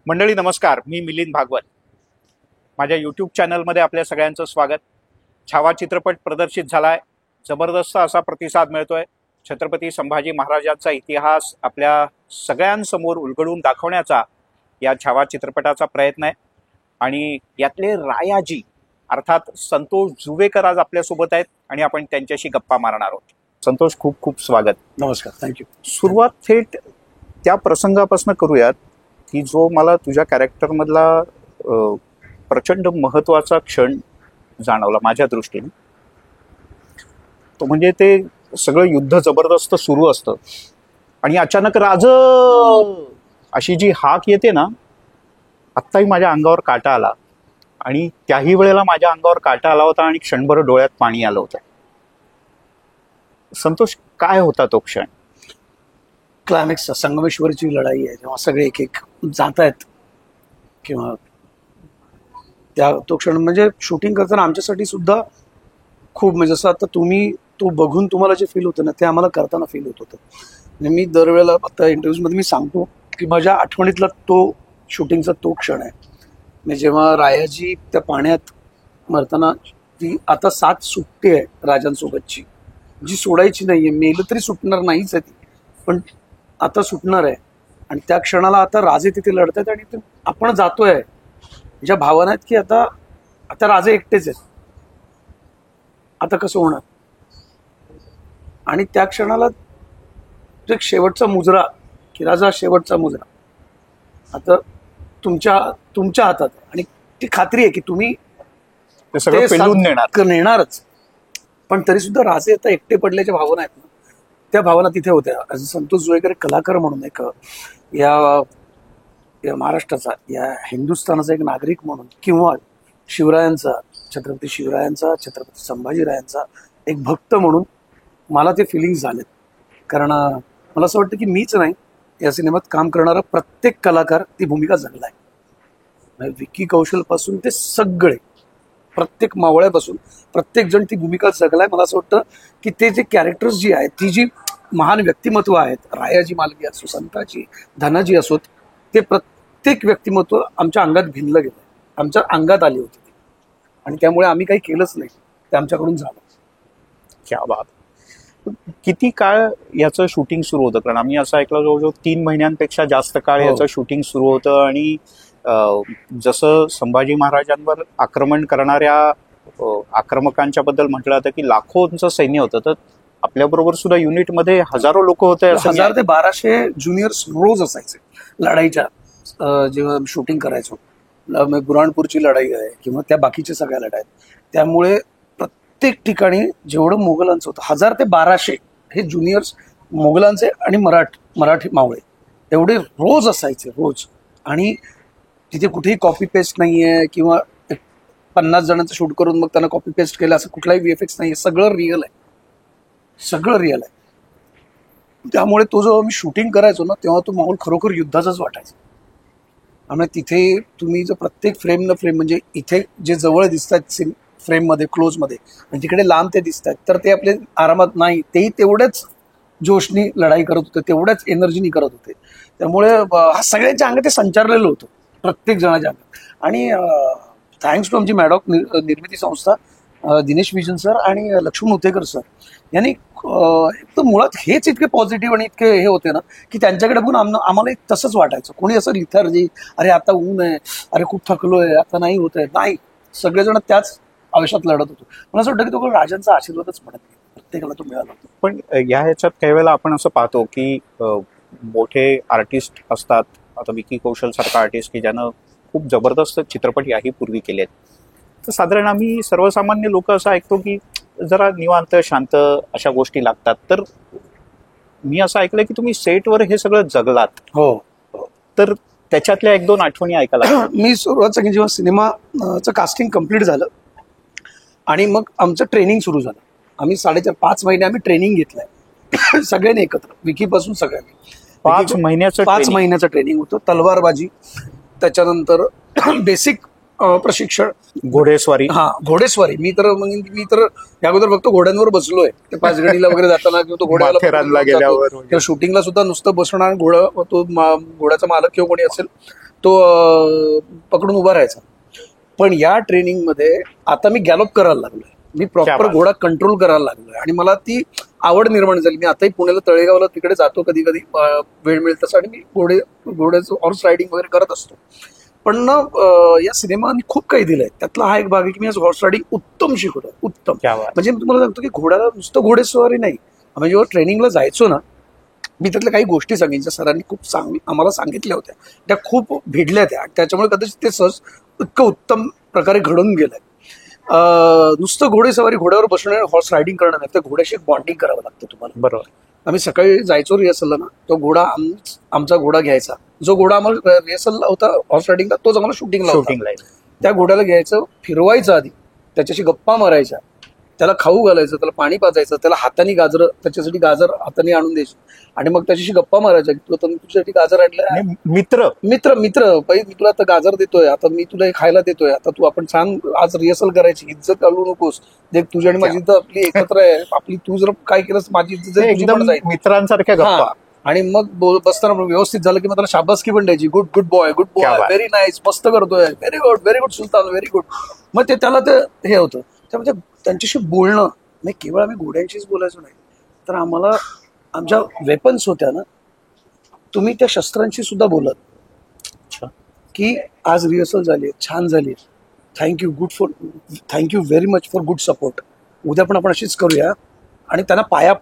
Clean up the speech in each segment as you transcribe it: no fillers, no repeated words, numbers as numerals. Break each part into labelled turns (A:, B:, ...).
A: मंडळी नमस्कार, मी मिलिंद भागवत. माझ्या यूट्यूब चॅनलमध्ये आपल्या सगळ्यांचं स्वागत. छावा चित्रपट प्रदर्शित झालाय. जबरदस्त असा प्रतिसाद मिळतोय. छत्रपती संभाजी महाराजांचा इतिहास आपल्या सगळ्यांसमोर उलगडून दाखवण्याचा या छावा चित्रपटाचा प्रयत्न आहे. आणि यातले रायाजी अर्थात संतोष जुवेकर आज आपल्यासोबत आहेत आणि आपण त्यांच्याशी गप्पा मारणार आहोत. संतोष, खूप खूप स्वागत.
B: नमस्कार, थँक्यू.
A: सुरुवात थेट त्या प्रसंगापासून करूयात की जो मला तुझ्या कॅरेक्टरमधला प्रचंड महत्वाचा क्षण जाणवला माझ्या दृष्टीने. तो म्हणजे ते सगळं युद्ध जबरदस्त सुरू असतं आणि अचानक राज अशी जी हाक येते ना, आत्ताही माझ्या अंगावर काटा आला. आणि त्याही वेळेला माझ्या अंगावर काटा आला होता आणि क्षणभर डोळ्यात पाणी आलं होतं. संतोष, काय होता तो क्षण?
B: क्लायमॅक्स संगमेश्वरची लढाई आहे, जेव्हा सगळे एक एक जात आहेत किंवा तो क्षण म्हणजे शूटिंग करताना आमच्यासाठी सुद्धा खूप, म्हणजे जसं आता तुम्ही तो बघून तुम्हाला जे फील होतं ना, ते आम्हाला करताना फील होत होतं. म्हणजे मी दरवेळेला आता इंटरव्ह्यूजमध्ये मी सांगतो की माझ्या आठवणीतला तो शूटिंगचा तो क्षण आहे. म्हणजे जेव्हा रायाजी त्या पाण्यात मरताना, ती आता साथ सुटते आहे राजांसोबतची, जी सोडायची नाहीये. मेलं तरी सुटणार नाहीच आहे ती, पण आता सुटणार आहे. आणि त्या क्षणाला आता राजे तिथे लढतात आणि आपण जातोय ज्या भावना आहेत की आता आता राजे एकटेच आहेत, आता कसं होणार. आणि त्या क्षणाला तो एक शेवटचा मुजरा की राजा, शेवटचा मुजरा आता तुमच्या हातात आहे. आणि ती खात्री आहे की तुम्ही नेणारच. पण तरी सुद्धा राजे आता एकटे पडल्याच्या भावना आहेत ना, त्या भावना तिथे होत्या. संतोष जुवेकर कलाकार म्हणून एक या महाराष्ट्राचा, या हिंदुस्थानाचा एक नागरिक म्हणून, किंवा शिवरायांचा, छत्रपती शिवरायांचा, छत्रपती संभाजीरायांचा एक भक्त म्हणून मला ते फिलिंग्स झालेत. कारण मला असं वाटतं की मीच नाही, या सिनेमात काम करणारा प्रत्येक कलाकार ती भूमिका जगलाय. विकी कौशलपासून ते सगळे, प्रत्येक मावळ्यापासून प्रत्येक जण ती भूमिका जगलाय. मला असं वाटतं की ते जे कॅरेक्टर्स जी आहेत, ती जी महान व्यक्तिमत्व आहेत, रायाजी मालवी असो, संताजी, धनाजी असोत, ते प्रत्येक व्यक्तिमत्व आमच्या अंगात भिनलं गेलं, आमच्या अंगात आली होती. आणि त्यामुळे आम्ही काही केलंच नाही, ते आमच्याकडून झालं.
A: क्या बात. किती काळ याचं शूटिंग सुरू होतं? कारण आम्ही असं ऐकलं जवळजवळ 3 महिन्यांपेक्षा जास्त काळ याचं शूटिंग सुरू होतं. आणि जसं संभाजी महाराजांवर आक्रमण करणाऱ्या आक्रमकांच्या बद्दल म्हटलं जातं की लाखोंचं सैन्य होतं, तर आपल्याबरोबर सुद्धा युनिटमध्ये हजारो लोक होते.
B: 1000 ते 1200 ज्युनियर्स रोज असायचे लढाईच्या. जेव्हा शूटिंग करायचो, बुराणपूरची लढाई आहे किंवा त्या बाकीच्या सगळ्या लढाई आहेत, त्यामुळे प्रत्येक ठिकाणी जेवढं मोगलांचं होतं, 1000 ते 1200 हे ज्युनियर्स मोगलांचे आणि मराठी मावळे एवढे रोज असायचे, रोज. आणि तिथे कुठेही कॉपी पेस्ट नाहीये किंवा 50 जणांचं शूट करून मग त्यांना कॉपी पेस्ट केलं असं कुठलाही VFX नाहीये. सगळं रिअल आहे, सगळं रिअल आहे. त्यामुळे तो जेव्हा मी शूटिंग करायचो ना, तेव्हा तो माहोल खरोखर युद्धाचाच वाटायचा. त्यामुळे तिथे तुम्ही जर प्रत्येक फ्रेम न फ्रेम, म्हणजे इथे जे जवळ दिसतात फ्रेममध्ये, क्लोजमध्ये, आणि तिकडे लांब ते दिसतात, तर ते आपले आरामात नाही, तेही तेवढ्याच जोशनी लढाई करत होते, तेवढ्याच एनर्जीनी करत होते. त्यामुळे सगळ्यांच्या अंगात ते संचारलेलं होतं, प्रत्येक जणाच्या अंगात. आणि थँक्स टू आमची मॅडॉक निर्मिती संस्था, दिनेश विजन सर आणि लक्ष्मण उतेकर सर यांनी मुळात हेच इतके पॉझिटिव्ह आणि इतके हे होते ना, की त्यांच्याकडे बघून आम्हाला तसंच वाटायचं. कोणी असं लिथार्जी, अरे आता ऊन आहे, अरे खूप थकलोय, आता नाही होत आहे, नाही, सगळेजण त्याच आयुष्यात लढत होतो. मला असं वाटतं की तो राजांचा आशीर्वादच म्हणत नाही, प्रत्येकाला तो मिळाला होता.
A: पण या ह्याच्यात काही वेळेला आपण असं पाहतो की मोठे आर्टिस्ट असतात, आता विकी कौशल सारखा आर्टिस्ट की ज्यानं खूप जबरदस्त चित्रपट याही पूर्वी केले आहेत, तर साधारण आम्ही सर्वसामान्य लोक असं ऐकतो की जरा निवांत शांत अशा गोष्टी लागतात. तर मी असं ऐकलंय की तुम्ही सेटवर हे सगळं जगलात.
B: हो. तर
A: त्याच्यातल्या 1-2 आठवणी ऐकायला.
B: मी सुरुवात की जेव्हा सिनेमाचं कास्टिंग कम्प्लीट झालं आणि मग आमचं ट्रेनिंग सुरू झालं, आम्ही 4.5 महिने आम्ही ट्रेनिंग घेतलंय सगळ्यांनी एकत्र, विकीपासून सगळ्यांनी.
A: 5
B: महिन्याचं ट्रेनिंग होतं. तलवारबाजी, त्याच्यानंतर बेसिक प्रशिक्षण,
A: घोडेस्वारी.
B: घोडेस्वारी. मी तर याअगोदर फक्त घोड्यांवर बसलोय, ते पाचगणीला वगैरे जाताना किंवा तो घोड्याला
A: गेल्यावर
B: किंवा शूटिंगला सुद्धा नुसतं बसणार, घोड्याचा मालक किंवा कोणी असेल तो पकडून उभा राहायचा. पण या ट्रेनिंगमध्ये आता मी गॅलॉप करायला लागलोय, मी
A: क्या
B: प्रॉपर
A: बात.
B: घोडा कंट्रोल करायला लागलोय आणि मला ती आवड निर्माण झाली. मी आताही पुण्याला तळेगावला तिकडे जातो कधी कधी वेळ मिळेल तसं, आणि मी घोड्याचं हॉर्स रायडिंग वगैरे करत असतो. पण ना या सिनेमाने खूप काही दिलंय. त्यातला हा एक भाग आहे की मी आज हॉर्स रायडिंग उत्तम शिकवतोय, उत्तम.
A: क्या बात.
B: म्हणजे मी तुम्हाला सांगतो की घोड्याला नुसतं घोडेस्वारी नाही, आम्ही जेव्हा ट्रेनिंगला जायचो ना, मी त्यातल्या काही गोष्टी सांगितल्या सरांनी खूप आम्हाला सांगितल्या होत्या, त्या खूप भिडल्या त्या, आणि त्याच्यामुळे कदाचित ते सहज इतकं उत्तम प्रकारे घडून गेलंय. नुसतं घोडेसवारी, घोड्यावर बसणं, हॉर्स रायडिंग करणं नाही, तर घोड्याशी एक बॉन्डिंग करावं लागतं तुम्हाला.
A: बरोबर.
B: आम्ही सकाळी जायचो रिहर्सलला ना, तो घोडा आमचा घोडा घ्यायचा, जो घोडा आम्हाला रिहर्सलला होता हॉर्स रायडिंगला, तोच आम्हाला शूटिंगला होता.
A: Shooting line.
B: त्या घोड्याला घ्यायचं, फिरवायचं आधी, त्याच्याशी गप्पा मारायच्या, त्याला खाऊ घालायचं, त्याला पाणी पाजायचं, त्याला हाताने गाजर, त्याच्यासाठी गाजर हाताने आणून द्यायची, आणि मग त्याच्याशी गप्पा मारायच्या की तुला तुझ्यासाठी गाजर आणलं.
A: आणि मित्र
B: मित्र मित्र बाई, मी तुला आता गाजर देतोय, आता मी तुला हे खायला देतोय, आता तू आपण छान आज रिहर्सल करायची, इज्जत घालू नकोस, देख तुझी आणि माझी इज्जत आपली एकत्र आहे, आपली तू जर काय केलंस माझी इज्जत जाईल, तुझी
A: एकदम
B: पण जाईल.
A: मित्रांसारख्या गप्पा.
B: हा. आणि मग बसताना व्यवस्थित झालं की मग त्याला शाबासकी पण द्यायची, गुड गुड बॉय, गुड
A: क्या
B: बॉय,
A: बात.
B: व्हेरी नाईस, मस्त करतोय, व्हेरी गुड सुलतान, व्हेरी गुड. मग ते त्याला ते हे होतं. त्यामध्ये त्यांच्याशी बोलणं, नाही केवळ आम्ही घोड्यांशीच बोलायचो नाही, तर आम्हाला आमच्या वेपन्स होत्या ना, तुम्ही त्या शस्त्रांशी सुद्धा बोलत
A: अच्छा.
B: की आज रिहर्सल झाली, छान झाली, thank you thank you very much for good support, उद्या पण आपण अशीच करूया. आणि त्यांना पाया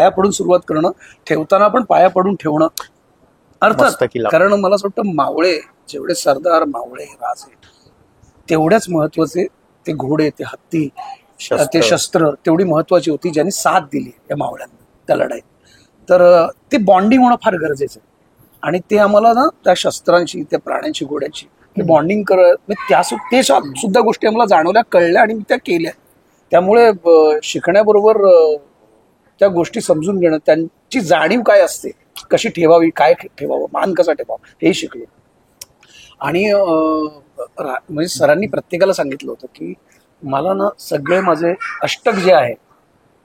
B: पडून सुरुवात करणं, ठेवताना पण पाया पडून ठेवणं अर्थात.
A: मस्तकीला.
B: कारण मला असं वाटतं मावळे जेवढे सरदार, मावळे, राजे तेवढ्याच महत्वाचे ते घोडे, ते हत्ती, ते शस्त्र तेवढी महत्वाची होती, ज्यांनी साथ दिली या मावळ्यांना त्या लढाईत. तर ते बॉन्डिंग होणं फार गरजेचं आहे, आणि ते आम्हाला ना त्या शस्त्रांशी, त्या प्राण्यांशी, घोड्यांशी ते बॉन्डिंग करत, ते सुद्धा गोष्टी आम्हाला जाणवल्या, कळल्या, आणि त्या केल्या. त्यामुळे शिकण्याबरोबर त्या गोष्टी समजून घेणं, त्यांची जाणीव काय असते, कशी ठेवावी, काय ठेवावं, मान कसा ठेवावा, हे शिकलो. आणि म्हणजे सरांनी प्रत्येकाला सांगितलं होतं की मला ना सगळे माझे अष्टक जे आहे,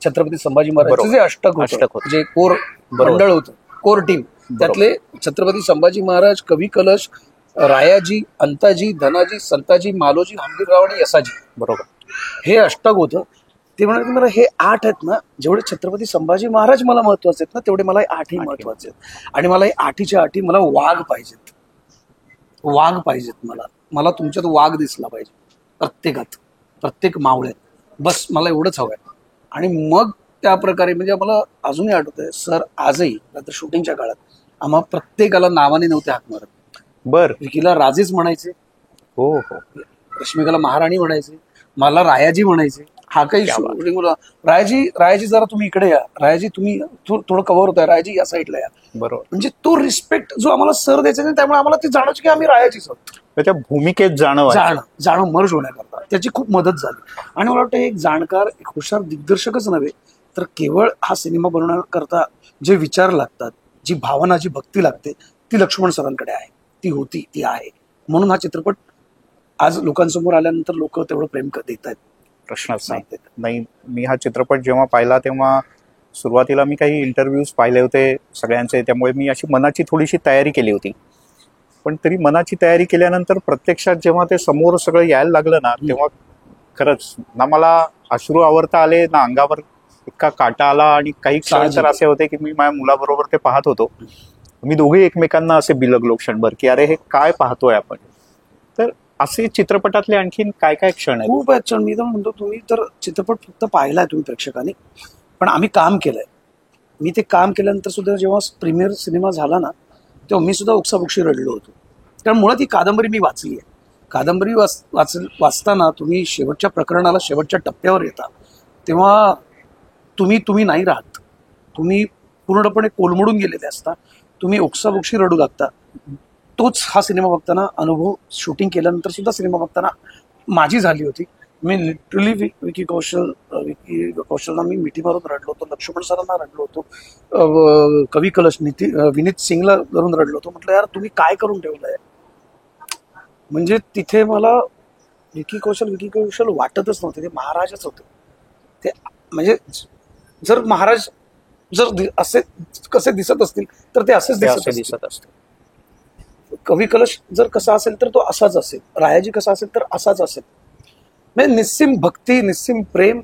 B: छत्रपती संभाजी महाराजांचे जे अष्टक होतं, जे कोर मंडळ होतं, कोर टीम, त्यातले छत्रपती संभाजी महाराज, कवी कलश, रायाजी, अंताजी, धनाजी, संताजी, मालोजी, हंबीरराव आणि यसाजी,
A: बरोबर,
B: हे अष्टक होतं. ते म्हणाले मला हे 8 आहेत ना, जेवढे छत्रपती संभाजी महाराज मला महत्वाचे आहेत ना, तेवढे मला 8ही महत्वाचे आहेत. आणि मला हे 8च्या 8 मला वाघ पाहिजेत, वाघ पाहिजेत. मला तुमच्यात वाघ दिसला पाहिजे, प्रत्येकात, प्रत्येक मावळ्यात, बस मला एवढंच हवंय. आणि मग त्या प्रकारे म्हणजे आम्हाला अजूनही आठवतंय, सर आजही नंतर शूटिंगच्या काळात आम्हा प्रत्येकाला नावाने नव्हते हाक मारत.
A: बर.
B: विकीला राजेच म्हणायचे,
A: हो हो,
B: रश्मिकाला महाराणी म्हणायचे, मला रायाजी म्हणायचे. हा काही रायाजी जरा तुम्ही इकडे या, रायाजी तुम्ही थोडं कव्हर होत आहे, रायाजी या साईडला या.
A: बरोबर.
B: म्हणजे तो रिस्पेक्ट जो आम्हाला सर द्यायचा नाही, त्यामुळे आम्हाला ते जाणवचं की आम्ही रायाजीच आहोत.
A: त्याच्या भूमिकेत
B: जाणं मर्ज होण्याकरता त्याची खूप मदत झाली. आणि मला वाटतं एक जाणकार, एक हुशार दिग्दर्शकच नव्हे, तर केवळ हा सिनेमा बनवण्याकरता जे विचार लागतात, जी भावना, जी भक्ती लागते, ती लक्ष्मण सरांकडे आहे, ती होती, ती आहे. म्हणून हा चित्रपट आज लोकांसमोर आल्यानंतर लोक तेवढं प्रेम देत आहेत.
A: प्रश्नच नाही. मी हा चित्रपट जेव्हा पाहिला तेव्हा सुरुवातीला मी काही इंटरव्ह्यूज पाहिले होते सगळ्यांचे, त्यामुळे मी अशी मनाची थोडीशी तयारी केली होती. पण तरी मनाची तयारी केल्यानंतर प्रत्यक्षात जेव्हा ते समोर सगळं यायला लागलं ना, तेव्हा खरंच ना मला अश्रू आवरता आले, ना अंगावर इतका काटा आला. आणि काही क्षण तर असे होते की मी माझ्या मुलाबरोबर ते पाहत होतो, मी दोघे एकमेकांना असे बिलगलो क्षणभर की अरे हे काय पाहतोय आपण. तर असे चित्रपटातले आणखीन काय काय क्षण आहेत?
B: खूप आहेत क्षण. मी तर म्हणतो, तुम्ही तर चित्रपट फक्त पाहिलाय तुम्ही प्रेक्षकांनी, पण आम्ही काम केलंय. मी ते काम केल्यानंतर सुद्धा जेव्हा प्रीमियर सिनेमा झाला ना, तेव्हा मी सुद्धा ओक्साबोक्षी रडलो होतो. कारण मुळात ही कादंबरी मी वाचली आहे. कादंबरी वाचताना तुम्ही शेवटच्या प्रकरणाला, शेवटच्या टप्प्यावर येता, तेव्हा तुम्ही नाही राहत, तुम्ही पूर्णपणे कोलमडून गेलेले असता, तुम्ही ओक्साबोक्षी रडू लागता. तोच हा सिनेमा बघताना अनुभव, शूटिंग केल्यानंतर सुद्धा सिनेमा बघताना माझी झाली होती. मी लिटरली विकी कौशलला मी मिठी मारून रडलो होतो, लक्ष्मण सरांना रडलो होतो, कवी कलश, विनीत सिंगला धरून रडलो होतो. म्हटलं यार तुम्ही काय करून ठेवलंय. म्हणजे तिथे मला विकी कौशल वाटतच नव्हते, ते महाराजच होते. ते म्हणजे जर महाराज जर असे कसे दिसत असतील तर ते असेच दिसत असतील. कवी कलश जर कसा असेल तर तो असाच असेल, रायाजी कसा असेल तर असाच असेल. म्हणजे निस्सीम भक्ती, निस्सीम प्रेम,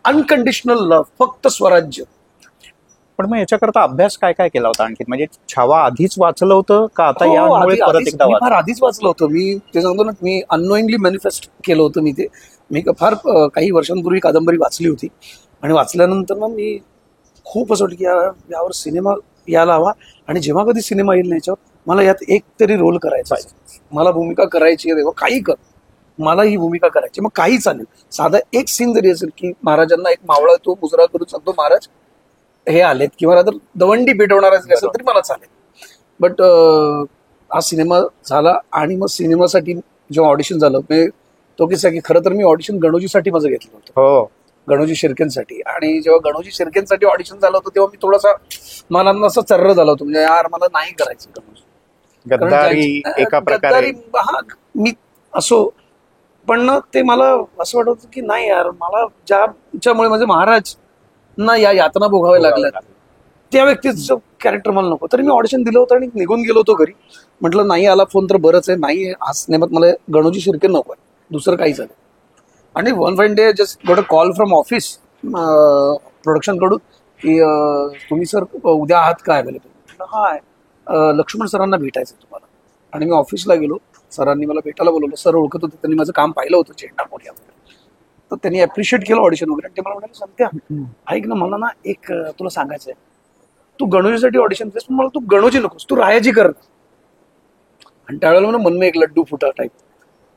B: अनकंडिशनल लव्ह, फक्त स्वराज्य.
A: पण मग याच्याकरता अभ्यास काय काय केला होता आणखी? म्हणजे छावा आधीच वाचलं होतं का आता
B: हो,
A: यामुळे परत एकदा
B: मी फार
A: वाचलं?
B: आधीच वाचलं होतं. मी ते सांगतो ना, मी अननोईंगली मॅनिफेस्ट केलं होतं. मी फार काही वर्षांपूर्वी कादंबरी वाचली होती आणि वाचल्यानंतर ना मी खूप असं वाटलं की यावर सिनेमा यायला हवा, आणि जेव्हा कधी सिनेमा येईल ना याच्यावर, मला यात एक तरी रोल करायचा आहे, मला भूमिका करायची आहे, तेव्हा काही कर, मला ही भूमिका करायची, मग काही चालेल. साधा एक सीन जरी असेल की महाराजांना एक मावळा तो मुजरा करून सांगतो महाराज हे आलेत, किंवा तर दवंडी पेटवणार असेल तरी मला चालेल. बट हा सिनेमा झाला आणि मग सिनेमासाठी जेव्हा ऑडिशन झालं, तो किस्सा की खरं तर मी ऑडिशन गणोजीसाठी माझं घेतलं होतं,
A: हो,
B: गणोजी शिर्केंसाठी. आणि जेव्हा गणोजी शिर्केंसाठी ऑडिशन झालं होतं तेव्हा मी थोडासा मला असं चर्र झालं होतं, म्हणजे यार मला नाही करायचं गणोजी.
A: गद्दारी एका प्रकारे.
B: हा, मी असो, पण ना ते मला असं वाटत होतं की नाही यार, मला ज्याच्यामुळे माझे महाराज ना या यातना भोगाव्या लागल्या, त्या व्यक्तीचं कॅरेक्टर मला नको. तर मी ऑडिशन दिलं होतं आणि निघून गेलो होतो घरी. म्हटलं नाही आला फोन तर बरंच आहे, नाही हा सिनेमात मला गणोजी शिर्के नको आहे, दुसरं काही झालं. आणि one fine day just got a call from office production कडून की तुम्ही सर उद्या आहात का अवेलेबल? हाय, लक्ष्मण सरांना भेटायचं तुम्हाला. आणि मी ऑफिसला गेलो, सरांनी मला भेटायला बोलवलं. सर ओळखत होते, त्यांनी माझं काम पाहिलं होतं चेंडा मोर्या वगैरे, तर त्यांनी अप्रिशिएट केलं ऑडिशन वगैरे. आणि ते मला म्हणाले संत्या ऐक ना, मला ना एक तुला सांगायचं आहे, तू गणोजीसाठी ऑडिशन देस, पण मला तू गणोजी नकोस, तू रायाजी कर. आणि त्यावेळेला मला मन में एक लड्डू फुटा टाईप.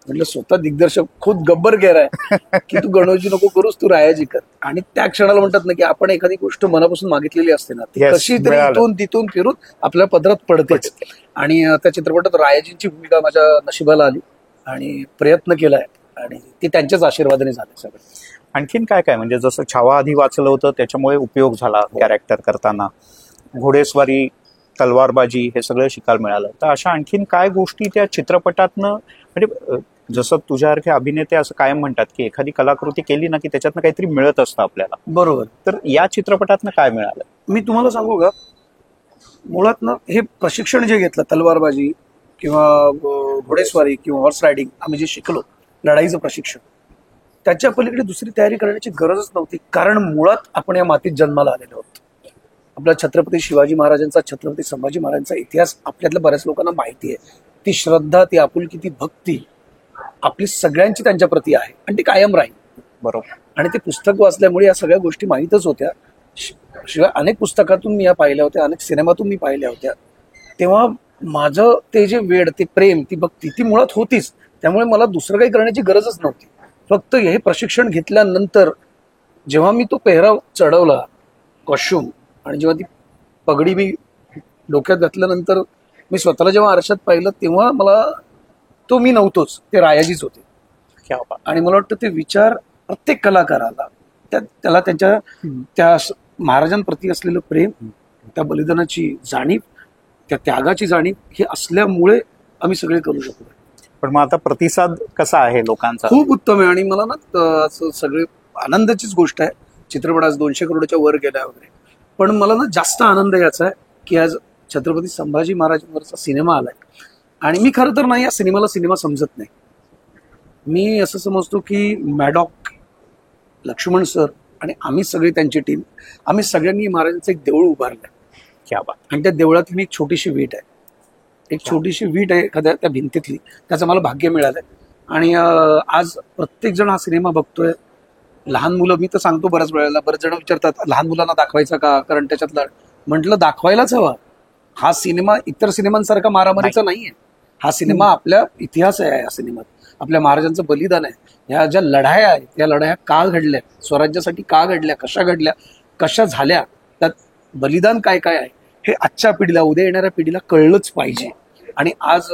B: म्हटलं स्वतः दिग्दर्शक खुद गब्बर कह रहा है की तू गणोजी नको करूस, तू रायाजी कर. आणि त्या क्षणाला म्हणतात ना की आपण एखादी गोष्ट मनापासून मागितलेली असते ना, ती
A: Yes,
B: कशी तरी
A: मिळालं.
B: इथून तिथून फिरून आपल्या पदरात पडतेच. आणि त्या चित्रपटात रायाजींची भूमिका माझ्या नशिबाला आली आणि प्रयत्न केलाय, आणि ती त्यांच्याच आशीर्वादाने झाले सगळं.
A: आणखीन काय काय, म्हणजे जसं छावा आधी वाचलं होतं त्याच्यामुळे उपयोग झाला कॅरेक्टर करताना, घोडेस्वारी, तलवारबाजी हे सगळं शिकायला मिळालं. तर अशा आणखीन काय गोष्टी त्या चित्रपटातनं, म्हणजे जसं तुझ्यासारखे अभिनेते असं कायम म्हणतात की एखादी कलाकृती केली ना की त्याच्यातनं काहीतरी मिळत असतं आपल्याला,
B: बरोबर.
A: तर या चित्रपटातनं काय मिळालं?
B: मी तुम्हाला सांगू का, मुळात ना हे प्रशिक्षण जे घेतलं, तलवारबाजी किंवा घोडेस्वारी किंवा हॉर्स रायडिंग, आम्ही जे शिकलो लढाईचं प्रशिक्षण, त्याच्या पलीकडे दुसरी तयारी करण्याची गरजच नव्हती. कारण मुळात आपण या मातीत जन्माला आलेलो आहोत. आपला छत्रपती शिवाजी महाराजांचा, छत्रपती संभाजी महाराजांचा इतिहास आपल्यातल्या बऱ्याच लोकांना माहिती आहे. ती श्रद्धा, ती आपुलकी, ती भक्ती आपली सगळ्यांची त्यांच्या प्रती आहे, आणि ती कायम राहील.
A: बरोबर.
B: आणि ते पुस्तक वाचल्यामुळे या सगळ्या गोष्टी माहीतच होत्या. शिवाय अनेक पुस्तकातून मी या पाहिल्या होत्या, अनेक सिनेमातून मी पाहिल्या होत्या. तेव्हा माझं ते जे वेड, ते प्रेम, ती भक्ती, ती मुळात होतीच. त्यामुळे मला दुसरं काही करण्याची गरजच नव्हती. फक्त हे प्रशिक्षण घेतल्यानंतर जेव्हा मी तो पेहराव चढवला, कॉस्ट्युम, आणि जेव्हा ती पगडी मी डोक्यात घातल्यानंतर मी स्वतःला जेव्हा आरशात पाहिलं, तेव्हा मला तो मी नव्हतोच, ते रायाजीच होते.
A: क्या बात.
B: आणि मला वाटतं ते विचार प्रत्येक कलाकाराला, त्याला त्यांच्या त्या महाराजांप्रती असलेलं प्रेम, त्या बलिदानाची जाणीव, त्या त्यागाची जाणीव, हे असल्यामुळे आम्ही सगळे करू शकतो.
A: पण मग आता प्रतिसाद कसा आहे लोकांचा?
B: खूप उत्तम आहे. आणि मला ना असं सगळे आनंदाचीच गोष्ट आहे. चित्रपट आज 200 करोडच्या वर गेला वगैरे, पण मला ना जास्त आनंद याचा आहे की आज छत्रपती संभाजी महाराजांवरचा सिनेमा आलाय. आणि मी खरं तर नाही या सिनेमाला सिनेमा समजत नाही. मी असं समजतो की मॅडॉक, लक्ष्मण सर आणि आम्ही सगळी त्यांची टीम, आम्ही सगळ्यांनी महाराजांचं एक देऊळ उभारलंय.
A: क्या बात.
B: आणि त्या देवळात मी एक छोटीशी वीट आहे, एक छोटीशी वीट आहे एखाद्या त्या भिंतीतली, त्याचं मला भाग्य मिळालंय. आणि आज प्रत्येक जण हा सिनेमा बघतोय. लहान मुलं, मी तर सांगतो बऱ्याच वेळेला, बरेच जण विचारतात लहान मुलांना दाखवायचा का, कारण त्याच्यातला, म्हटलं दाखवायलाच हवा. हा सिनेमा इतर सिनेमांसारखा मारामारीचा नाहीये. हा सिनेमा आपल्या इतिहास आहे. या सिनेमात आपल्या महाराजांचं बलिदान आहे. ह्या ज्या लढाया आहेत, या लढाया का घडल्या, स्वराज्यासाठी का घडल्या, कशा घडल्या, कशा झाल्या, त्यात बलिदान काय काय आहे, हे आजच्या पिढीला, उद्या येणाऱ्या पिढीला कळलंच पाहिजे. आणि आज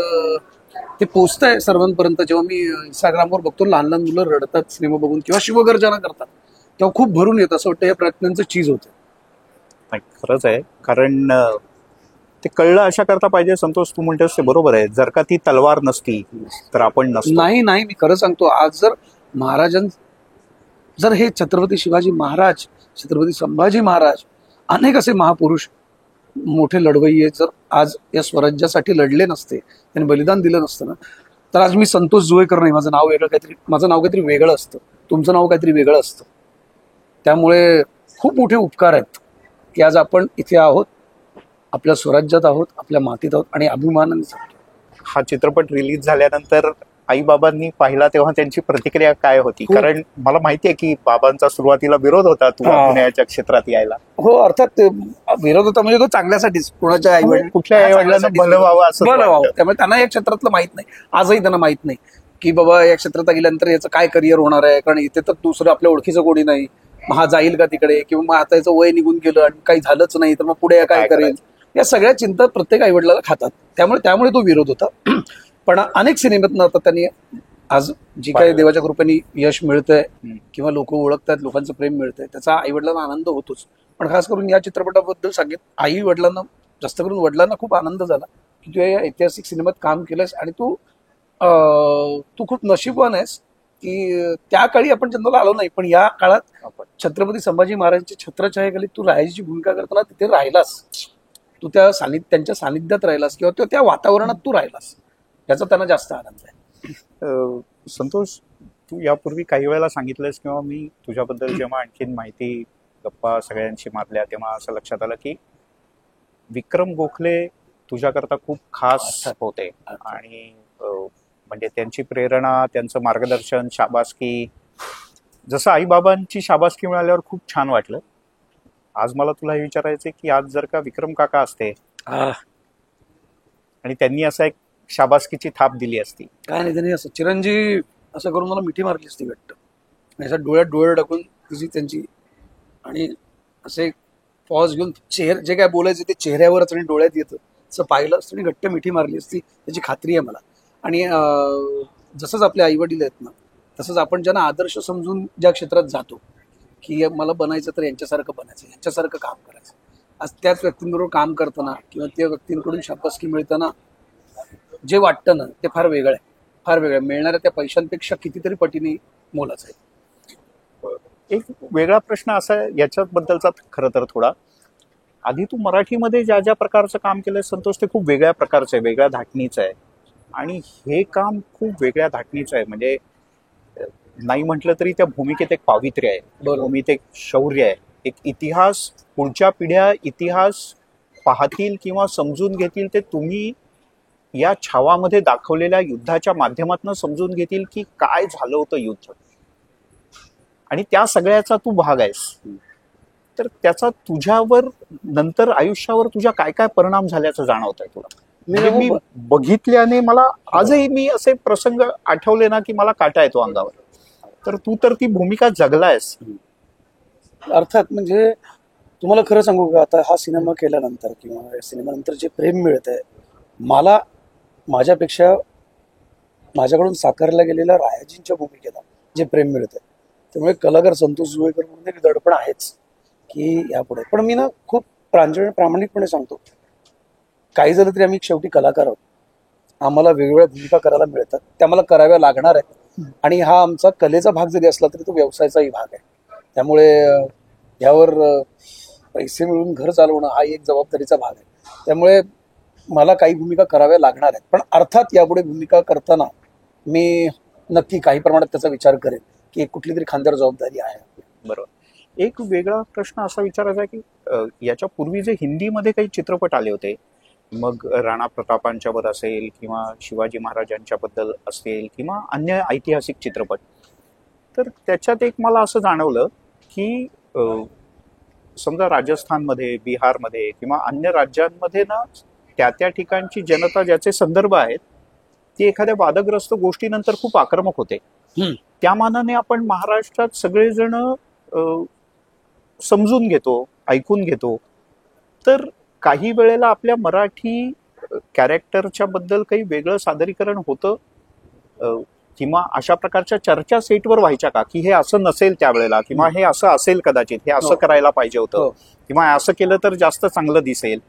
B: ते पोचतंय सर्वांपर्यंत. जेव्हा मी इंस्टाग्रामवर बघतो लहान लहान मुलं रडतात सिनेमा बघून किंवा शिवगर्जना करतात, तेव्हा खूप भरून येतं. असं वाटतं या प्रयत्नांचं चीज होतं.
A: खरंच आहे, कारण ते कळलं अशा करता पाहिजे. संतोष, तू म्हणतोस ते बरोबर आहे. जर का ती तलवार नसती तर आपण नसतो.
B: नाही, मी खरं सांगतो, आज जर हे छत्रपती शिवाजी महाराज, छत्रपती संभाजी महाराज, अनेक असे महापुरुष मोठे लढवय्ये जर आज या स्वराज्यासाठी लढले नसते, त्यांनी बलिदान दिलं नसतं ना, तर आज मी संतोष जुवेकर नाही, माझं नाव काहीतरी वेगळं असतं, तुमचं नाव काहीतरी वेगळं असतं. त्यामुळे खूप मोठे उपकार आहेत की आज आपण इथे आहोत, आपल्या स्वराज्यात आहोत, आपल्या मातीत आहोत आणि अभिमानाने जगतो.
A: हा चित्रपट रिलीज झाल्यानंतर आईबाबांनी पाहिला तेव्हा त्यांची प्रतिक्रिया काय होती? कारण मला माहिती आहे की बाबांचा सुरुवातीला विरोध होता तुला पुण्याच्या क्षेत्रात यायला.
B: हो, अर्थात ते विरोध होता, म्हणजे तो चांगल्यासाठीच, कोणाच्या
A: कुठल्या आईवडिलांना भलं व्हावं असं
B: भलं व्हावं. त्यामुळे त्यांना या क्षेत्रातलं माहित नाही, आजही त्यांना माहित नाही की बाबा या क्षेत्रात गेल्यानंतर याचं काय करिअर होणार आहे, कारण इथे तर दुसरं आपल्या ओळखीचं कोणी नाही, मग हा जाईल का तिकडे, किंवा मग आता याचं वय निघून गेलं आणि काही झालंच नाही तर मग पुढे काय करेल, या सगळ्या चिंता प्रत्येक आईवडिलाला खातात. त्यामुळे तो विरोध होता. पण अनेक सिनेमातनं आता त्यांनी आज जी काही देवाच्या कृपेने यश मिळतंय किंवा लोक ओळखतात, लोकांचं प्रेम मिळतंय, त्याचा आई वडिलांना आनंद होतोच. पण खास करून या चित्रपटाबद्दल सांगेन, आई वडिलांना, जास्त करून वडिलांना खूप आनंद झाला की तू या ऐतिहासिक सिनेमात काम केलंस आणि तू खूप नशीबवान आहेस की त्या काळी आपण जन्माला आलो नाही, पण या काळात छत्रपती संभाजी महाराजांची छत्रछायेखाली तू राहायची भूमिका करताना तिथे राहिलास, तू त्यांच्या सानिध्यात राहिलास किंवा त्या वातावरणात तू राहिलास, याचा त्यांना जास्त आनंद आहे.
A: संतोष, तू यापूर्वी काही वेळेला सांगितलंस किंवा मी तुझ्याबद्दल जेव्हा आणखीन माहिती गप्पा सगळ्यांशी मारल्या तेव्हा असं लक्षात आलं की विक्रम गोखले तुझ्याकरता खूप खास होते आणि म्हणजे त्यांची प्रेरणा, त्यांचं मार्गदर्शन, शाबासकी, जसं आईबाबांची शाबासकी मिळाल्यावर खूप छान वाटलं. आज मला तुला हे विचारायचं की आज जर का विक्रम काका असते आणि त्यांनी असा एक शाबासकीची थाप दिली असती,
B: काय नाही, त्यांनी असं चिरंजीव असं करून मला मिठी मारली असती घट्ट, आणि असं डोळ्यात डोळे टाकून तिची त्यांची, आणि असे पॉज घेऊन जे काय बोलायचं ते चेहऱ्यावरच आणि डोळ्यात येतं असं पाहिलं असतं आणि घट्ट मिठी मारली असती, त्याची खात्री आहे मला. आणि जसंच आपले आई वडील आहेत ना, तसंच आपण ज्यांना आदर्श समजून ज्या क्षेत्रात जातो की मला बनायचं तर यांच्यासारखं बनायचं, यांच्यासारखं काम करायचं, आज त्याच व्यक्तींबरोबर काम करताना किंवा त्या व्यक्तींकडून शाबासकी मिळताना जे वाटतं ना ते फार वेगळं आहे, फार वेगळं आहे. मिळणाऱ्या त्या पैशांपेक्षा कितीतरी पटीने मोलाचं आहे.
A: एक वेगळा प्रश्न असा आहे याच्याबद्दलचा खरं तर थोडा, आधी तू मराठीमध्ये ज्या ज्या प्रकारचं काम केलंय संतोष ते खूप वेगळ्या प्रकारचं आहे, वेगळ्या धाटणीचं आहे, आणि हे काम खूप वेगळ्या धाटणीचं आहे. म्हणजे नाही म्हटलं तरी त्या भूमिकेत एक पावित्र्य आहे, भूमिकेत एक शौर्य आहे, एक इतिहास, पुढच्या पिढ्या इतिहास पाहतील किंवा समजून घेतील ते तुम्ही या छावामध्ये दाखवलेल्या युद्धाच्या माध्यमातून समजून घेतील की काय झालं होतं युद्ध, आणि त्या सगळ्याचा तू भाग आहेस. तर त्याचा तुझ्यावर नंतर आयुष्यावर तुझ्या काय काय परिणाम झाल्याचं जाणवत आहे तुला? मी बघितल्याने मला आजही मी असे प्रसंग आठवले ना की मला काटा येतो अंगावर. तर तू तर ती भूमिका जगलायस.
B: अर्थात, म्हणजे तुम्हाला खरं सांगू का, आता हा सिनेमा केल्यानंतर किंवा या सिनेमानंतर जे प्रेम मिळत आहे मला, माझ्यापेक्षा माझ्याकडून साकारल्या गेलेल्या रायाजींच्या भूमिकेला जे प्रेम मिळत आहे, त्यामुळे कलाकार संतोष जुवेकर म्हणून एक दडपण आहेच की यापुढे. पण मी ना खूप प्रामाणिकपणे सांगतो, काही झालं तरी आम्ही शेवटी कलाकार आहोत, आम्हाला वेगवेगळ्या भूमिका करायला मिळतात, त्या मला कराव्या लागणार आहेत, आणि हा आमचा कलेचा भाग जरी असला तरी तो व्यवसायाचाही भाग आहे. त्यामुळे यावर पैसे मिळून घर चालवणं हा एक जबाबदारीचा भाग आहे. त्यामुळे मला काही भूमिका कराव्या लागणार आहेत, पण अर्थात यापुढे भूमिका करताना मी नक्की काही प्रमाणात त्याचा विचार करेन की कुठली तरी खांद्यावर जबाबदारी आहे.
A: बरोबर. एक वेगळा प्रश्न असा विचारायचा आहे की याच्या पूर्वी जे हिंदीमध्ये काही चित्रपट आले होते, मग राणा प्रतापांच्यावर असेल किंवा शिवाजी महाराजांच्या बद्दल असेल किंवा अन्य ऐतिहासिक चित्रपट, तर त्याच्यात एक मला असं जाणवलं की समजा राजस्थानमध्ये, बिहारमध्ये किंवा अन्य राज्यांमध्ये ना त्या ठिकाणची जनता ज्याचे संदर्भ आहेत ती एखाद्या वादग्रस्त गोष्टीनंतर खूप आक्रमक होते. त्या मानाने आपण महाराष्ट्रात सगळेजण समजून घेतो, ऐकून घेतो. तर काही वेळेला आपल्या मराठी कॅरेक्टरच्या बद्दल काही वेगळं सादरीकरण होतं किंवा अशा प्रकारच्या चर्चा सेटवर व्हायच्या का की हे असं नसेल त्यावेळेला, किंवा हे असं असेल कदाचित, हे असं करायला पाहिजे होतं, किंवा असं केलं तर जास्त चांगलं दिसेल,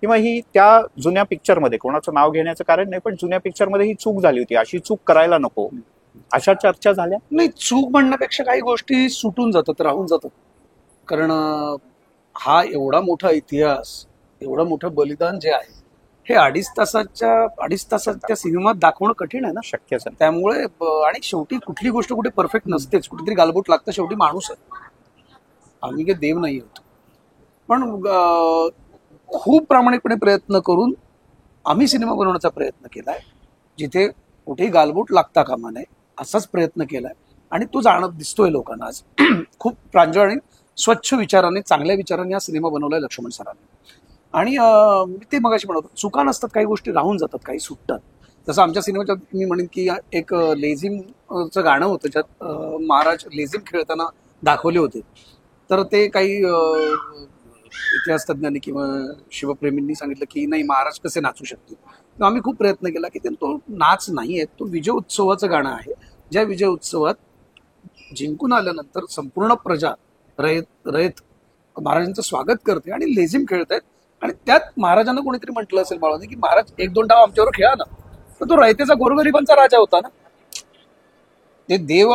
A: किंवा ही त्या जुन्या पिक्चरमध्ये, कोणाचं नाव घेण्याचं कारण नाही, पण जुन्या पिक्चरमध्ये ही चूक झाली होती, अशी चूक करायला नको, अशा चर्चा झाल्या?
B: नाही, चूक म्हणण्यापेक्षा काही गोष्टी सुटून जातात, राहून जातात. कारण हा एवढा मोठा इतिहास, एवढं मोठं बलिदान जे आहे हे अडीच तासात त्या सिनेमात दाखवणं कठीण आहे ना.
A: शक्यच नाही.
B: त्यामुळे आणि शेवटी कुठली गोष्ट कुठे परफेक्ट नसतेच, कुठेतरी गालबोट लागतं. शेवटी माणूस आहे, आम्ही काही देव नाही होतो. पण खूप प्रामाणिकपणे प्रयत्न करून आम्ही सिनेमा बनवण्याचा प्रयत्न केलाय, जिथे कुठेही गालबोट लागता कामा नये असाच प्रयत्न केलाय. आणि तो जाणत दिसतोय लोकांना आज. खूप प्रांजळ आणि स्वच्छ विचाराने, चांगल्या विचाराने हा सिनेमा बनवलाय लक्ष्मण सरांनी. आणि मी ते मगाशी म्हणतो, चुका नसतात, काही गोष्टी राहून जातात, काही सुटतात. जसं आमच्या सिनेमाच्या मी म्हणेन की एक लेझिमचं गाणं होतं, ज्यात महाराज लेझिम खेळताना दाखवले होते. तर ते काही इतिहास तज्ञांनी किंवा शिवप्रेमींनी सांगितलं की नाही, महाराज कसे नाचू शकतील. तर आम्ही खूप प्रयत्न केला की तो नाच नाही आहे, तो विजय उत्सवाचं गाणं आहे. ज्या विजय उत्सवात जिंकून आल्यानंतर संपूर्ण प्रजा रयत महाराजांचं स्वागत करते आणि लेझिम खेळतायत. आणि त्यात महाराजांना कोणीतरी म्हटलं असेल बाळाने की महाराज 1-2 डाव आमच्यावर खेळा ना. तर तो रयतेचा गोरगरिबांचा राजा होता ना. ते देव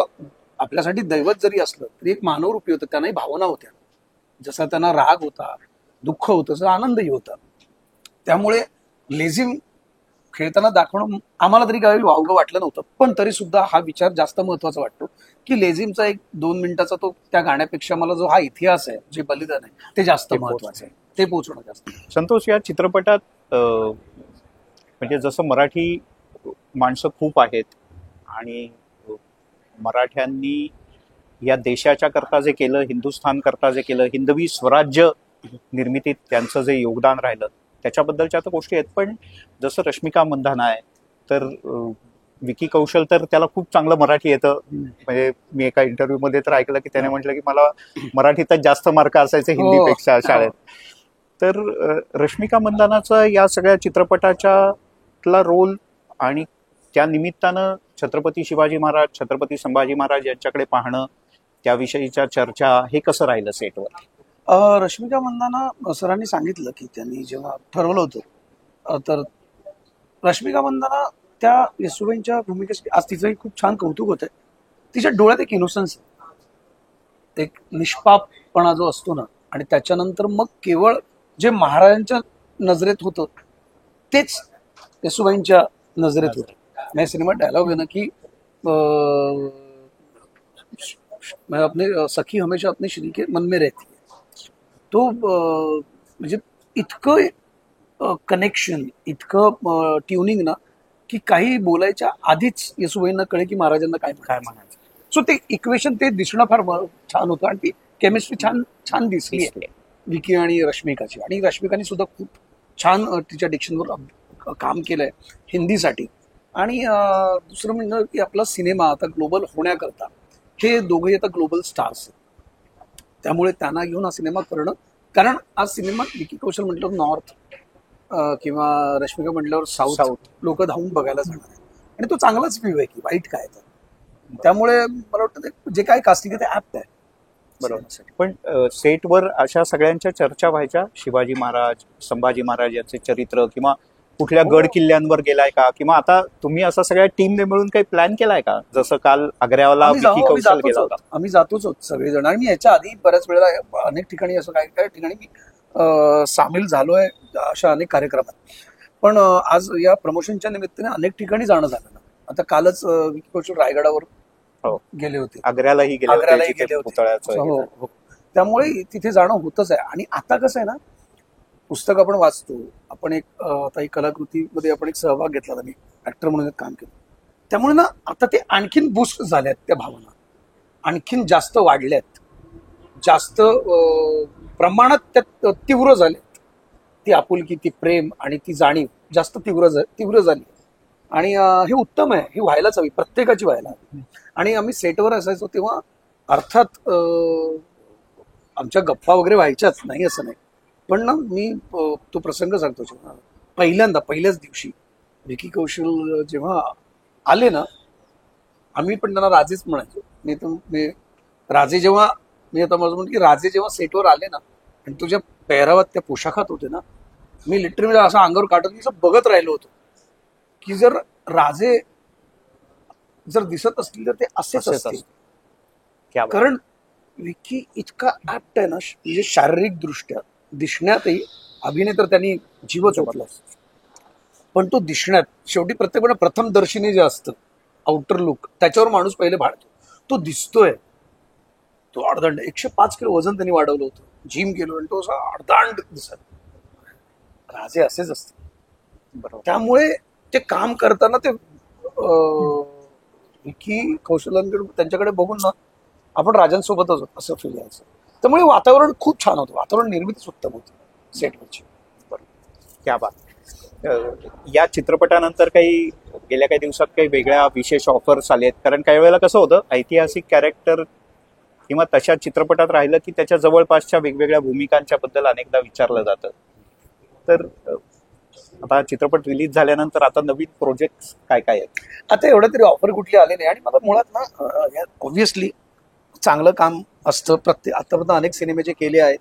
B: आपल्यासाठी दैवत जरी असलं तरी एक मानवरूपी होतं. त्यांनाही भावना होत्या, जसा त्यांना राग होता, दुःख होतं, तसं आनंदही होता. त्यामुळे लेझिम खेळताना दाखवणं आम्हाला तरी काही वावगं वाटलं नव्हतं. पण तरी सुद्धा हा विचार जास्त महत्वाचा वाटतो की लेझिमचा 1-2 मिनिटाचा तो त्या गाण्यापेक्षा मला जो हा इतिहास आहे, जे बलिदान आहे, ते जास्त महत्वाचं आहे. ते पोहोचणं जास्त.
A: संतोष, या चित्रपटात म्हणजे जसं मराठी माणसं खूप आहेत आणि मराठ्यांनी या देशाच्या करता जे केलं, हिंदुस्थान करता जे केलं, हिंदवी स्वराज्य निर्मितीत त्यांचं जे योगदान राहिलं, त्याच्याबद्दलच्या तर गोष्टी आहेत. पण जसं रश्मिका मंदाना आहे, तर विकी कौशल, तर त्याला खूप चांगलं मराठी येतं. म्हणजे मी एका इंटरव्ह्यू मध्ये तर ऐकलं की त्याने म्हटलं की मला मराठीतच जास्त मार्क असायचे हिंदीपेक्षा शाळेत. तर रश्मिका मंदानाचा या सगळ्या चित्रपटाच्या रोल आणि त्या निमित्तानं छत्रपती शिवाजी महाराज, छत्रपती संभाजी महाराज यांच्याकडे पाहणं, त्याविषयीच्या चर्चा, हे कसं राहिलं सेटवर?
B: रश्मिका मंदाना सरांनी सांगितलं की त्यांनी जेव्हा ठरवलं होतं, तर रश्मिका मंदाना त्या येसुबाईंच्या भूमिकेसाठी, आज तिचंही खूप छान कौतुक होत आहे. तिच्या डोळ्यात एक इनोसन्स आहे, एक निष्पापपणा जो असतो ना. आणि त्याच्यानंतर मग केवळ जे महाराजांच्या नजरेत होतं तेच येसुबाईंच्या नजरेत होतं. मैं सिनेमा डायलॉग है ना की मैं अपने सखी हमेशा अपने श्री के मन में रहती है. तो म्हणजे इतकं कनेक्शन, इतकं ट्युनिंग ना, की काही बोलायच्या आधीच येसुबाईंना कळे की महाराजांना काय म्हणायचं. सो ते इक्वेशन, ते दिसणं फार छान होतं. आणि ती केमिस्ट्री छान दिसली आहे विकी आणि रश्मिकाची. आणि रश्मिकाने सुद्धा खूप छान तिच्या डिक्शनवर काम केलंय हिंदीसाठी. आणि दुसरं म्हणजे की आपला सिनेमा आता ग्लोबल होण्याकरता हे दोघे आता ग्लोबल स्टार्स आहेत. त्यामुळे त्यांना घेऊन हा सिनेमा करणं, कारण आज सिनेमा विकी कौशल म्हटलं नॉर्थ किंवा रश्मिका म्हटल्यावर साऊथ लोक धावून बघायला जाणार आहे. आणि तो चांगलाच व्ह्यू आहे की वाईट काय. तर त्यामुळे मला वाटतं जे काय कास्टिंग आहे ते ऍप्ट आहे.
A: बरोबर. पण सेटवर अशा सगळ्यांच्या चर्चा व्हायच्या, शिवाजी महाराज, संभाजी महाराज यांचे चरित्र, किंवा कुठल्या गड किल्ल्यांवर गेलाय का, किंवा आता तुम्ही असं सगळ्या टीमने मिळून काही प्लॅन केलाय का? जसं काल आग्र्याला विकी कौशल गेला होता.
B: आम्ही जातोच सगळेजण. आणि मी याच्या आधी बऱ्याच वेळेला अनेक ठिकाणी असं काही ठिकाणी मी सामील झालोय अशा अनेक कार्यक्रमात. पण आज या प्रमोशनच्या निमित्ताने अनेक ठिकाणी जाणं झालं ना. आता कालच विकी कौशल रायगडावर गेले होते,
A: आग्र्यालाही गेले होते.
B: हो. त्यामुळे तिथे जाणं होतच आहे. आणि आता कसं आहे ना, पुस्तक आपण वाचतो, आपण एक आता एक कलाकृतीमध्ये आपण एक सहभाग घेतला, मी ऍक्टर म्हणून काम केलं. त्यामुळे ना आता ते आणखीन बूस्ट झाल्यात, त्या भावना आणखीन जास्त वाढल्यात, जास्त प्रमाणात त्यात तीव्र झाल्यात. ती आपुलकी, ती प्रेम आणि ती जाणीव जास्त तीव्र झाली. आणि हे उत्तम आहे, ही व्हायलाच हवी, प्रत्येकाची व्हायला हवी. आणि आम्ही सेटवर असायचो तेव्हा अर्थात आमच्या गप्पा वगैरे व्हायच्याच, नाही असं नाही. पण ना मी तो प्रसंग सांगतो. पहिल्याच दिवशी विकी कौशल जेव्हा आले ना, आम्ही पण त्यांना राजेच म्हणायचो. राजे जेव्हा, मी आता माझं म्हणतो की राजे जेव्हा सेटवर आले ना आणि तुझ्या पेहरावात, त्या पोशाखात होते ना, मी लिटरली असं अंगावर काढत मी असं बघत राहिलो होतो की जर राजे जर दिसत असतील तर ते असेच असतील. कारण विकी इतका ऍप्ट आहे ना, म्हणजे शारीरिक दृष्ट्या दिसण्यातही अभिनय तर त्यांनी जीवच ओतला, पण तो दिसण्यात शेवटी प्रत्येक प्रथम दर्शनी जे असतं आउटर लुक, त्याच्यावर माणूस पहिले भाळतो. तो दिसतोय, तो अर्धंड 105 किलो वजन त्यांनी वाढवलं होतं, जिम केलं आणि तो असा अर्धांड दिसत. राजे असेच असते.
A: बरोबर.
B: त्यामुळे ते काम करताना ते विकी कौशल्यांकडे त्यांच्याकडे बघून ना आपण राजांसोबतच होतो असं फील यायचं. त्यामुळे वातावरण खूप छान होतं, वातावरण निर्मितीच उत्तम होती सेटवरची.
A: क्या बात. या चित्रपटानंतर काही गेल्या काही दिवसात काही वेगळ्या विशेष ऑफर्स आले आहेत? कारण काही वेळेला कसं होतं, ऐतिहासिक कॅरेक्टर किंवा तशा चित्रपटात राहिलं की त्याच्या जवळपासच्या वेगवेगळ्या भूमिकांच्या बद्दल अनेकदा विचारलं जातं. तर आता चित्रपट रिलीज झाल्यानंतर आता नवीन प्रोजेक्ट काय काय आहेत?
B: आता एवढं तरी ऑफर कुठली आले नाही. आणि मला मुळात ना ऑब्व्हियसली चांगलं काम असतं. आतापर्यंत अनेक सिनेमे जे केले आहेत,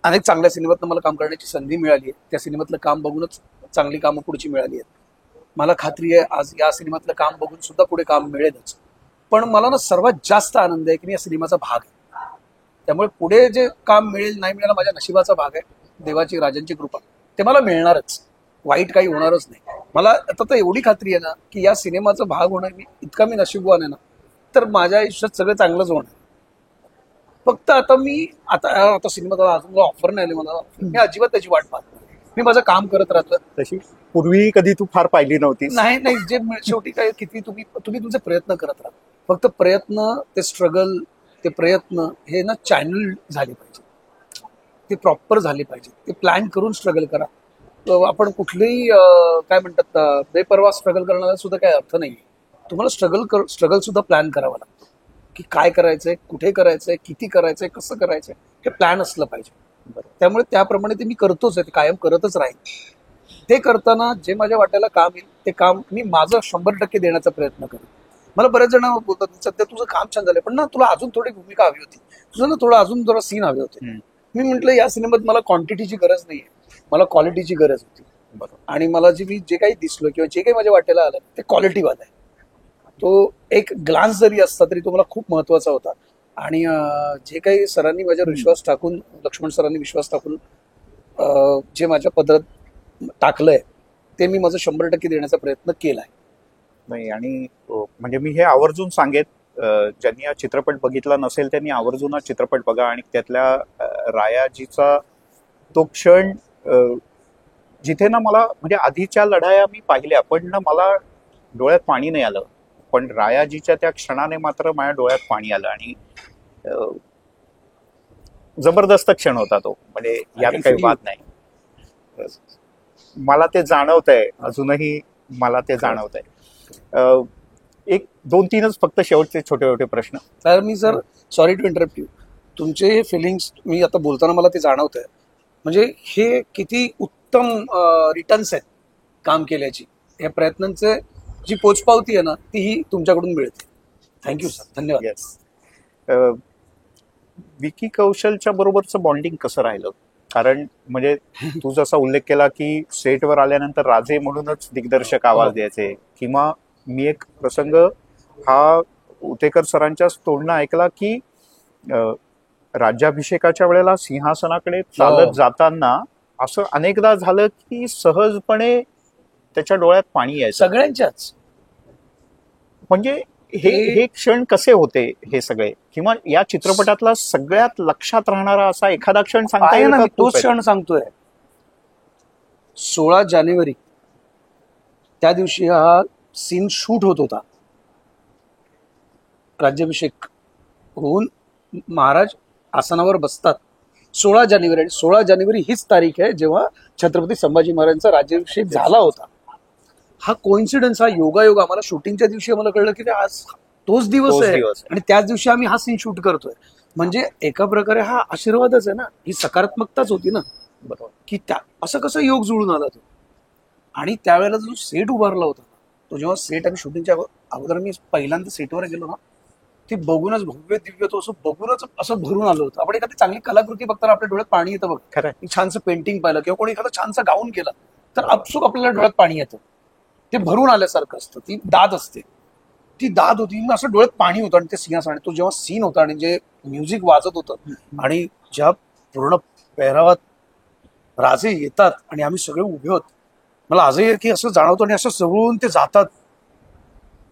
B: अनेक चांगल्या सिनेमातनं मला काम करण्याची संधी मिळाली आहे. त्या सिनेमातलं काम बघूनच चांगली कामं पुढची मिळाली आहेत. मला खात्री आहे आज या सिनेमातलं काम बघून सुद्धा पुढे काम मिळेलच. पण मला ना सर्वात जास्त आनंद आहे की मी या सिनेमाचा भाग आहे. त्यामुळे पुढे जे काम मिळेल नाही मिळालं माझ्या नशिबाचा भाग आहे, देवाची राजांची कृपा, ते मला मिळणारच. वाईट काही होणारच नाही. मला आता तर एवढी खात्री आहे ना की या सिनेमाचा भाग होणार, इतका मी नशीबवान आहे ना, तर माझ्या आयुष्यात सगळं चांगलंच होणार. फक्त आता सिनेमात अजून ऑफर नाही आली मला, मी अजिबात त्याची वाट पाहत नाही. मी माझं काम करत राहतो.
A: तशी पूर्वी कधी तू फार पाहिली नव्हती?
B: नाही, जे शेवटी काय किती तुम्ही तुमचे प्रयत्न करत राहा. फक्त प्रयत्न, ते स्ट्रगल, ते प्रयत्न हे ना चॅनल झाले पाहिजे, ते प्रॉपर झाले पाहिजे. ते प्लॅन करून स्ट्रगल करा. आपण कुठलेही काय म्हणतात बेपरवा स्ट्रगल करण्याला सुद्धा काही अर्थ नाही. तुम्हाला स्ट्रगल सुद्धा प्लॅन करावा लागतो की काय करायचंय, कुठे करायचंय, किती करायचंय, कसं करायचंय, हे प्लॅन असलं पाहिजे. त्यामुळे त्याप्रमाणे ते मी करतोच आहे, ते कायम करतच राहील. ते करताना जे माझ्या वाट्याला काम येईल ते काम मी माझं 100% देण्याचा प्रयत्न करेन. मला बरेच जण बोलतात सध्या तुझं काम छान झालंय पण ना तुला अजून थोडी भूमिका हवी होती, तुझं ना थोडं अजून जरा सीन हवे होते. मी म्हटलं या सिनेमात मला क्वांटिटीची गरज नाहीये, मला क्वालिटीची गरज होती. आणि मला जे काही दिसलं किंवा जे काही माझ्या वाट्याला आलं ते क्वालिटीवाला आहे. तो एक ग्लान्स जरी असता तरी तो मला खूप महत्वाचा होता. आणि जे काही सरांनी माझ्यावर विश्वास टाकून, लक्ष्मण सरांनी विश्वास टाकून जे माझ्या पदरात टाकलंय ते मी माझं 100% देण्याचा प्रयत्न केलाय.
A: नाही, आणि म्हणजे मी हे आवर्जून सांगेन, ज्यांनी हा चित्रपट बघितला नसेल त्यांनी आवर्जून हा चित्रपट बघा. आणि त्यातल्या रायाजीचा तो क्षण, जिथे ना मला म्हणजे आधीच्या लढाया मी पाहिल्या पण ना मला डोळ्यात पाणी नाही आलं, पण रायाजीच्या त्या क्षणाने मात्र माझ्या डोळ्यात पाणी आलं. आणि जबरदस्त क्षण होता तो, म्हणजे यात काही वाद नाही. मला ते जाणवतंय, अजूनही मला ते जाणवतंय. एक 2-3च फक्त शेवटचे छोटे छोटे प्रश्न.
B: तर मी sir sorry to interrupt you, तुमचे हे फिलिंग्स मी आता बोलताना मला ते जाणवत आहे. म्हणजे हे किती उत्तम रिटर्न्स आहेत काम केल्याची. या प्रयत्नांचे जी पोचपावती आहे ना तीही तुमच्याकडून मिळते. थँक्यू सर, धन्यवाद.
A: येस. विकी कौशलच्या बरोबरचं बॉन्डिंग कसं राहिलं? कारण म्हणजे तू जसा उल्लेख केला की सेटवर आल्यानंतर राजे म्हणूनच दिग्दर्शक आवाज द्यायचे, किंवा मी एक प्रसंग हा उतेकर सरांच्या तोंडनं ऐकला की राज्याभिषेकाच्या वेळेला सिंहासनाकडे चालत जाताना असं अनेकदा झालं की सहजपणे त्याच्या डोळ्यात पाणी यायचं.
B: सगळ्यांच्याच. म्हणजे
A: हे क्षण कसे होते हे सगळे, किंवा या चित्रपटातला सगळ्यात लक्षात राहणारा असा एखादा क्षण सांगता येईल का?
B: तोच क्षण सांगतोय. 16 जानेवारी त्या दिवशी हा सीन शूट होत होता. राज्याभिषेक होऊन महाराज आसनावर बसतात 16 जानेवारी, आणि 16 जानेवारी हीच तारीख आहे जेव्हा छत्रपती संभाजी महाराजांचा राज्याभिषेक झाला होता. हा कोइन्सिडन्स, हा योगायोग आम्हाला शूटिंगच्या दिवशी आम्हाला कळलं की आज तोच दिवस आहे आणि त्याच दिवशी आम्ही हा सीन शूट करतोय. म्हणजे एका प्रकारे हा आशीर्वादच आहे ना, ही सकारात्मकताच होती ना. बरोबर की त्या असं कसं योग जुळून आला तो. आणि त्यावेळेला जो सेट उभारला होता तो, जेव्हा सेट आणि शूटिंगच्या अगोदर मी पहिल्यांदा सेटवर गेलो ना, ते बघूनच भव्य दिव्य तो असं बघूनच असं भरून आलं होतं. आपण एखादी चांगली कलाकृती बघताना आपल्या डोळ्यात पाणी येतं बघ.
A: खरं,
B: छानसं पेंटिंग पाहिलं किंवा कोणी एखादा छानसा गाऊन केला तर आपसूक आपल्याला डोळ्यात पाणी येतं. ते भरून आल्यासारखं असतं. ती दाद असते, ती दाद होती. मग असं डोळ्यात पाणी होतं. आणि ते सिंहासन, तो जेव्हा सीन होता आणि जे म्युझिक वाजत होतं आणि ज्या पूर्ण पेहरावात राजे येतात आणि आम्ही सगळे उभे आहोत. मला आजही की असं जाणवतं आणि असं जवळून ते जातात.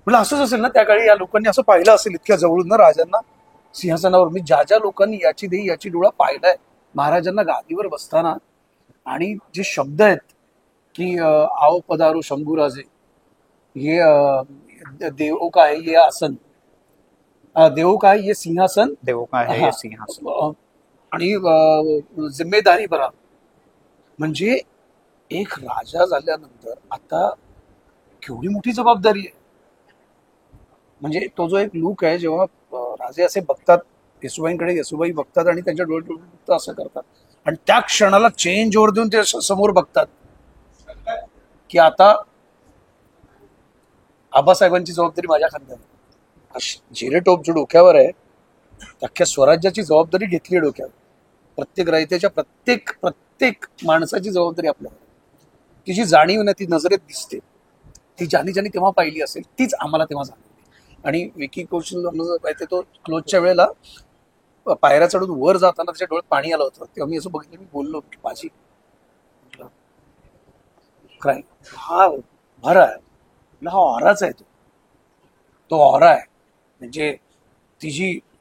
B: मला असंच असेल ना, त्या काळी या लोकांनी असं पाहिलं असेल इतक्या जवळून ना राजांना सिंहासनावर. मी ज्या लोकांनी याची देही याची डोळा पाहिलाय महाराजांना गादीवर बसताना, आणि जे शब्द आहेत की आओ पधारो शंभूराजे, ये देवो का है ये आसन, देवो का है ये सिंहासन,
A: देवो का है
B: हा.
A: ये सिंहासन.
B: आणि जिम्मेदारी बरा. म्हणजे एक राजा झाल्यानंतर आता केवढी मोठी जबाबदारी आहे. म्हणजे तो जो एक लुक आहे, जेव्हा राजे असे बघतात येसुबाईंकडे, येसुबाई बघतात आणि त्यांच्या डोळ्यात असं करतात, आणि त्या क्षणाला चेंज ओव्हर देऊन ते समोर बघतात की आता आबासाहेबांची जबाबदारी माझ्या खांद्यावर. जिरे टोप जो डोक्यावर आहे, अख्ख्या स्वराज्याची जबाबदारी घेतली आहे डोक्यावर. प्रत्येक रयतेच्या प्रत्येक माणसाची जबाबदारी आपल्यावर. तिची जाणीव ना ती नजरेत दिसते. ती ज्याने तेव्हा पाहिली असेल तीच आम्हाला तेव्हा जाणवली. आणि विकी कौशल माहिती, तो क्लोजच्या वेळेला पायऱ्या चढून वर जाताना त्याच्या डोळ्यात पाणी आलं होतं. तेव्हा मी असं बघितलं, मी बोललो की माझी काय हा भर आहे, हा ऑराच आहे. तो ऑरा आहे. म्हणजे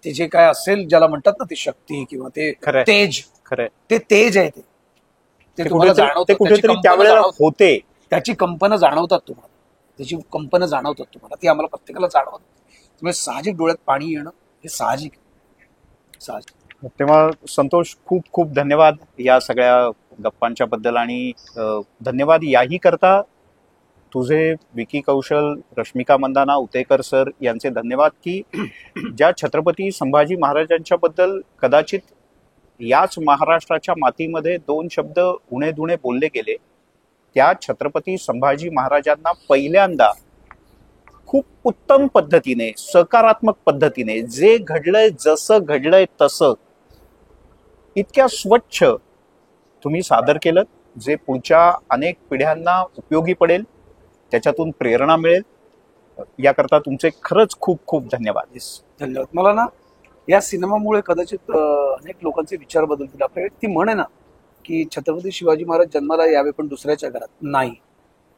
B: ते जे काय असेल, ज्याला म्हणतात ना ती शक्ती किंवा ते
A: खरंय.
B: तेज,
A: खरंय.
B: ते तेज आहे. ते तुम्हाला जाणवतं.
A: ते कुठेतरी त्यावेळेला होते.
B: त्याची कंपनं जाणवतात तुम्हाला, त्याची कंपनं जाणवतात तुम्हाला. ती आम्हाला प्रत्येकाला जाणवत. त्यामुळे साहजिक डोळ्यात पाणी येणं हे साहजिक.
A: तेव्हा संतोष, खूप खूप धन्यवाद या सगळ्या गप्पांच्या बद्दल. आणि धन्यवाद याही करता तुझे, विकी कौशल, रश्मिका मंदाना, उतेकर सर यांचे धन्यवाद की ज्या छत्रपती संभाजी महाराजांच्या बद्दल कदाचित याच महाराष्ट्राच्या मातीमध्ये 2 शब्द उणे दुणे बोलले गेले, त्या छत्रपती संभाजी महाराजांना पहिल्यांदा खूप उत्तम पद्धतीने, सकारात्मक पद्धतीने, जे घडलंय जसं घडलंय तसं इतक्या स्वच्छ तुम्ही सादर केलं, जे पुढच्या अनेक पिढ्यांना उपयोगी पडेल, त्याच्यातून प्रेरणा मिळेल. याकरता तुमचे खरंच खूप खूप धन्यवाद.
B: धन्यवाद. मला ना या सिनेमामुळे कदाचित अनेक लोकांचे विचार बदलतील. आपल्याकडे ती म्हण आहे ना की छत्रपती शिवाजी महाराज जन्माला यावे पण दुसऱ्याच्या घरात नाही.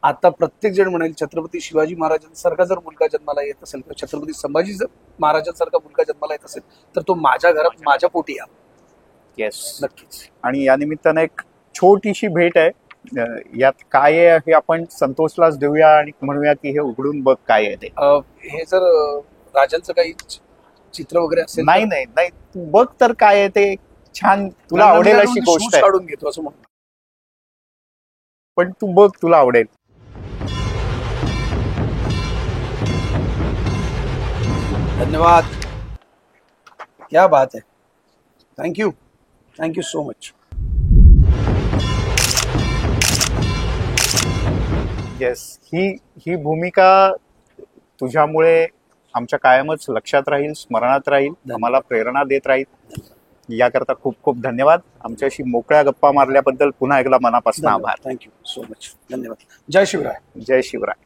B: आता प्रत्येक जण म्हणेल छत्रपती शिवाजी महाराजांसारखा जर मुलगा जन्माला येत असेल, किंवा छत्रपती संभाजी महाराजांसारखा मुलगा जन्माला येत असेल, तर तो माझ्या घरात माझ्या पोटी या.
A: येस,
B: नक्कीच.
A: आणि या निमित्तानं एक छोटीशी भेट आहे. यात काय आहे हे आपण संतोषलाच देऊया आणि म्हणूया की हे उघडून बघ काय आहे ते.
B: हे जर राजांचं काही चित्र वगैरे असेल,
A: नाही नाही नाही, तू बघ तर काय आहे ते. छान, तुला आवडेल अशी गोष्ट आहे.
B: काढून घेतो असं म्हणतो.
A: पण तू बघ, तुला आवडेल.
B: धन्यवाद. क्या बात है. Thank you so much.
A: येस, ही भूमिका तुझ्यामुळे आमच्या कायमच लक्षात राहील, स्मरणात राहील, आम्हाला प्रेरणा देत राहील. याकरता खूप खूप धन्यवाद. आमच्याशी मोकळ्या गप्पा मारल्याबद्दल पुन्हा एकदा मनापासून आभार.
B: Thank you so much. धन्यवाद. जय शिवराय.
A: जय शिवराय.